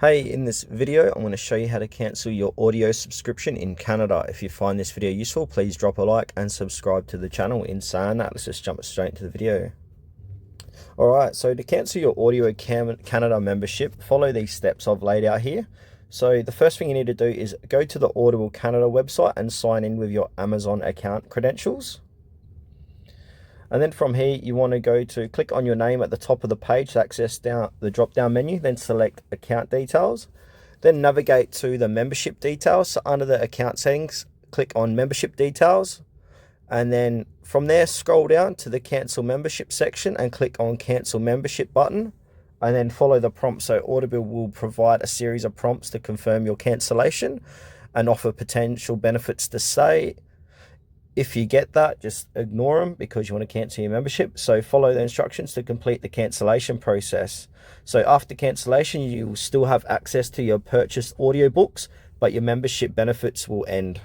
Hey, in this video, I'm going to show you how to cancel your audio subscription in Canada. If you find this video useful, please drop a like and subscribe to the channel. In saying that, let's just jump straight into the video. Alright, so to cancel your Audio Canada membership, follow these steps I've laid out here. So the first thing you need to do is go to the Audible Canada website and sign in with your Amazon account credentials. And then from here, you want to go to click on your name at the top of the page to access the drop-down menu, then select account details. Then navigate to the membership details. So under the account settings, click on membership details. And then from there, scroll down to the cancel membership section and click on cancel membership button. And then follow the prompts. So Audible will provide a series of prompts to confirm your cancellation and offer potential benefits to say. If you get that, just ignore them because you want to cancel your membership. So follow the instructions to complete the cancellation process. So after cancellation, you will still have access to your purchased audiobooks, but your membership benefits will end.